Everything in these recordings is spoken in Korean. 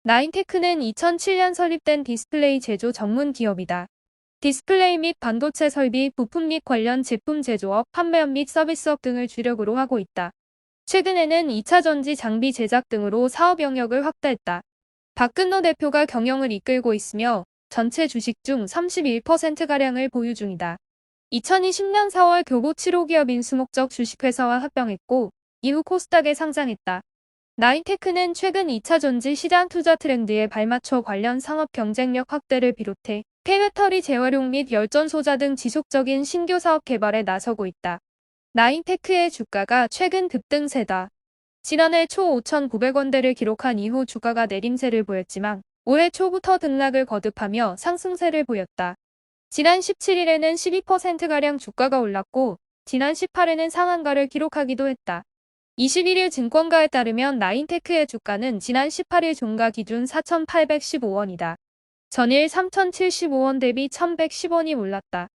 나인테크는 2007년 설립된 디스플레이 제조 전문 기업이다. 디스플레이 및 반도체 설비, 부품 및 관련 제품 제조업, 판매업 및 서비스업 등을 주력으로 하고 있다. 최근에는 2차 전지 장비 제작 등으로 사업 영역을 확대했다. 박근노 대표가 경영을 이끌고 있으며 전체 주식 중 31%가량을 보유 중이다. 2020년 4월 교보 7호 기업 인수목적 주식회사와 합병했고 이후 코스닥에 상장했다. 나인테크는 최근 2차 전지 시장 투자 트렌드에 발맞춰 관련 상업 경쟁력 확대를 비롯해 폐배터리 재활용 및 열전 소자 등 지속적인 신규 사업 개발에 나서고 있다. 나인테크의 주가가 최근 급등세다. 지난해 초 5,900원대를 기록한 이후 주가가 내림세를 보였지만 올해 초부터 등락을 거듭하며 상승세를 보였다. 지난 17일에는 12%가량 주가가 올랐고 지난 18일에는 상한가를 기록하기도 했다. 21일 증권가에 따르면 나인테크의 주가는 지난 18일 종가 기준 4,815원이다. 전일 3,075원 대비 1,110원이 올랐다.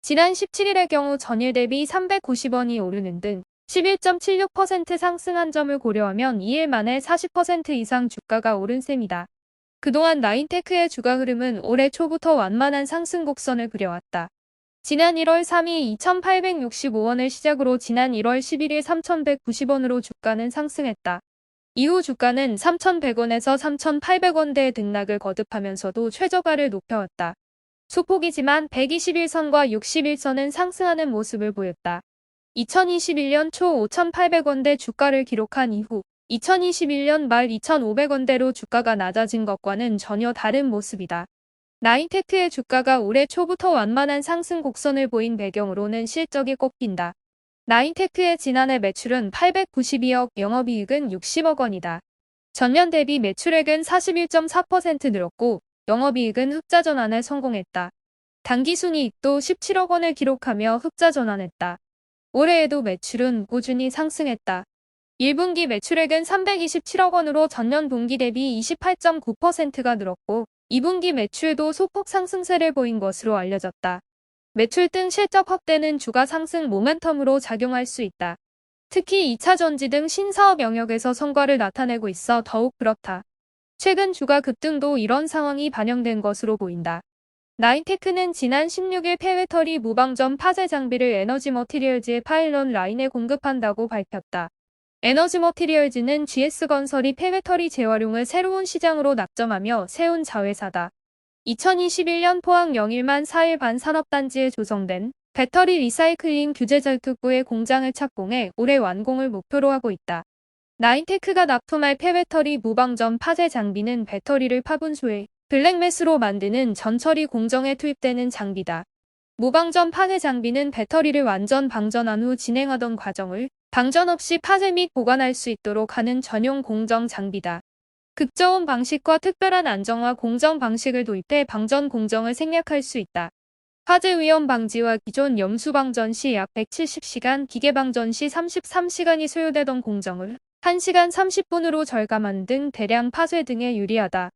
지난 17일의 경우 전일 대비 390원이 오르는 등 11.76% 상승한 점을 고려하면 2일 만에 40% 이상 주가가 오른 셈이다. 그동안 나인테크의 주가 흐름은 올해 초부터 완만한 상승 곡선을 그려왔다. 지난 1월 3일 2,865원을 시작으로 지난 1월 11일 3,190원으로 주가는 상승했다. 이후 주가는 3,100원에서 3,800원대의 등락을 거듭하면서도 최저가를 높여왔다. 소폭이지만 121선과 61선은 상승하는 모습을 보였다. 2021년 초 5,800원대 주가를 기록한 이후 2021년 말 2,500원대로 주가가 낮아진 것과는 전혀 다른 모습이다. 나인테크의 주가가 올해 초부터 완만한 상승 곡선을 보인 배경으로는 실적이 꼽힌다. 나인테크의 지난해 매출은 892억, 영업이익은 60억 원이다. 전년 대비 매출액은 41.4% 늘었고 영업이익은 흑자 전환에 성공했다. 당기순이익도 17억 원을 기록하며 흑자 전환했다. 올해에도 매출은 꾸준히 상승했다. 1분기 매출액은 327억 원으로 전년 동기 대비 28.9%가 늘었고 2분기 매출도 소폭 상승세를 보인 것으로 알려졌다. 매출 등 실적 확대는 주가 상승 모멘텀으로 작용할 수 있다. 특히 2차 전지 등 신사업 영역에서 성과를 나타내고 있어 더욱 그렇다. 최근 주가 급등도 이런 상황이 반영된 것으로 보인다. 나인테크는 지난 16일 폐배터리 무방전 파쇄 장비를 에너지머티리얼즈의 파일럿 라인에 공급한다고 밝혔다. 에너지머티리얼즈는 GS건설이 폐배터리 재활용을 새로운 시장으로 낙점하며 세운 자회사다. 2021년 포항 영일만 4일 반 산업단지에 조성된 배터리 리사이클링 규제 절특구의 공장을 착공해 올해 완공을 목표로 하고 있다. 나인테크가 납품할 폐배터리 무방전 파쇄 장비는 배터리를 파분소해 블랙매스로 만드는 전처리 공정에 투입되는 장비다. 무방전 파쇄 장비는 배터리를 완전 방전한 후 진행하던 과정을 방전 없이 파쇄 및 보관할 수 있도록 하는 전용 공정 장비다. 극저온 방식과 특별한 안정화 공정 방식을 도입해 방전 공정을 생략할 수 있다. 화재 위험 방지와 기존 염수 방전 시 약 170시간, 기계 방전 시 33시간이 소요되던 공정을 1시간 30분으로 절감하는 등 대량 파쇄 등에 유리하다.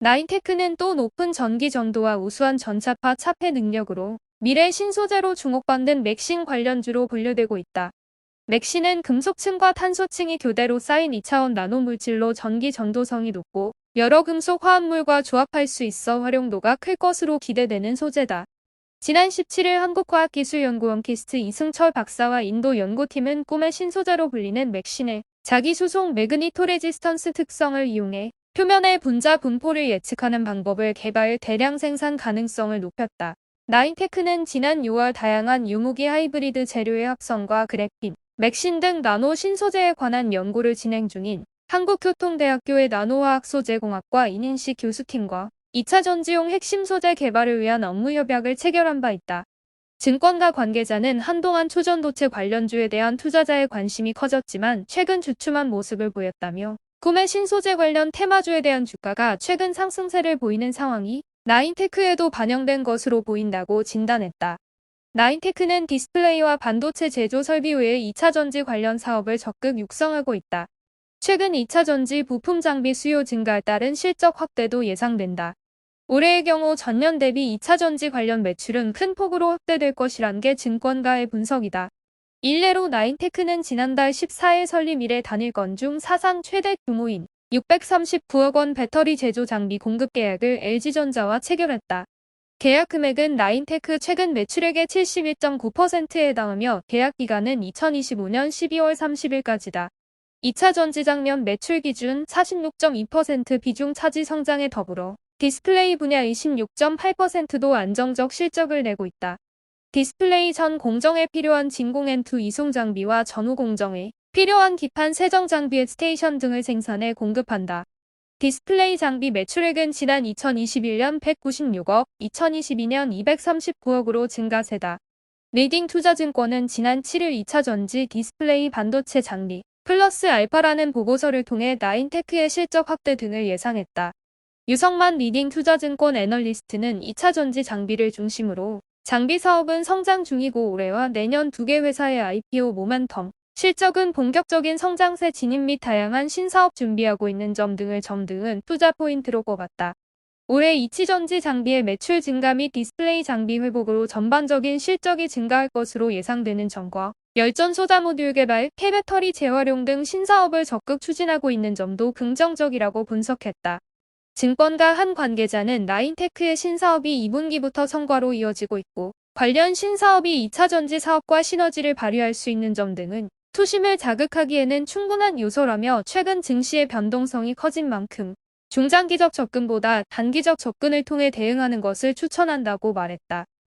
나인테크는 또 높은 전기 전도와 우수한 전차파 차폐 능력으로 미래 신소재로 주목받는 맥신 관련주로 분류되고 있다. 맥신은 금속층과 탄소층이 교대로 쌓인 2차원 나노물질로 전기 전도성이 높고 여러 금속 화합물과 조합할 수 있어 활용도가 클 것으로 기대되는 소재다. 지난 17일 한국과학기술연구원 키스트 이승철 박사와 인도 연구팀은 꿈의 신소재로 불리는 맥신의 자기수송 매그니토레지스턴스 특성을 이용해 표면의 분자 분포를 예측하는 방법을 개발 대량 생산 가능성을 높였다. 나인테크는 지난 6월 다양한 유무기 하이브리드 재료의 합성과 그래핀, 맥신 등 나노 신소재에 관한 연구를 진행 중인 한국교통대학교의 나노화학소재공학과 이인식 교수팀과 2차 전지용 핵심 소재 개발을 위한 업무 협약을 체결한 바 있다. 증권가 관계자는 한동안 초전도체 관련주에 대한 투자자의 관심이 커졌지만 최근 주춤한 모습을 보였다며 꿈의 신소재 관련 테마주에 대한 주가가 최근 상승세를 보이는 상황이 나인테크에도 반영된 것으로 보인다고 진단했다. 나인테크는 디스플레이와 반도체 제조 설비 외에 2차 전지 관련 사업을 적극 육성하고 있다. 최근 2차 전지 부품 장비 수요 증가에 따른 실적 확대도 예상된다. 올해의 경우 전년 대비 2차 전지 관련 매출은 큰 폭으로 확대될 것이란 게 증권가의 분석이다. 일례로 나인테크는 지난달 14일 설립 이래 단일권 중 사상 최대 규모인 639억 원 배터리 제조 장비 공급 계약을 LG전자와 체결했다. 계약 금액은 나인테크 최근 매출액의 71.9%에 해당하며 계약 기간은 2025년 12월 30일까지다. 2차 전지장면 매출 기준 46.2% 비중 차지 성장에 더불어 디스플레이 분야의 16.8%도 안정적 실적을 내고 있다. 디스플레이 전 공정에 필요한 진공 N2 이송 장비와 전후 공정에 필요한 기판 세정 장비의 스테이션 등을 생산해 공급한다. 디스플레이 장비 매출액은 지난 2021년 196억, 2022년 239억으로 증가세다. 리딩투자증권은 지난 7일 2차 전지 디스플레이 반도체 장비 플러스 알파라는 보고서를 통해 나인테크의 실적 확대 등을 예상했다. 유성만 리딩투자증권 애널리스트는 2차 전지 장비를 중심으로 장비 사업은 성장 중이고 올해와 내년 2개 회사의 IPO 모멘텀, 실적은 본격적인 성장세 진입 및 다양한 신사업 준비하고 있는 점 등을 투자 포인트로 꼽았다. 올해 이치전지 장비의 매출 증가 및 디스플레이 장비 회복으로 전반적인 실적이 증가할 것으로 예상되는 점과 열전 소자 모듈 개발, 폐배터리 재활용 등 신사업을 적극 추진하고 있는 점도 긍정적이라고 분석했다. 증권가 한 관계자는 나인테크의 신사업이 2분기부터 성과로 이어지고 있고 관련 신사업이 2차 전지 사업과 시너지를 발휘할 수 있는 점 등은 투심을 자극하기에는 충분한 요소라며 최근 증시의 변동성이 커진 만큼 중장기적 접근보다 단기적 접근을 통해 대응하는 것을 추천한다고 말했다.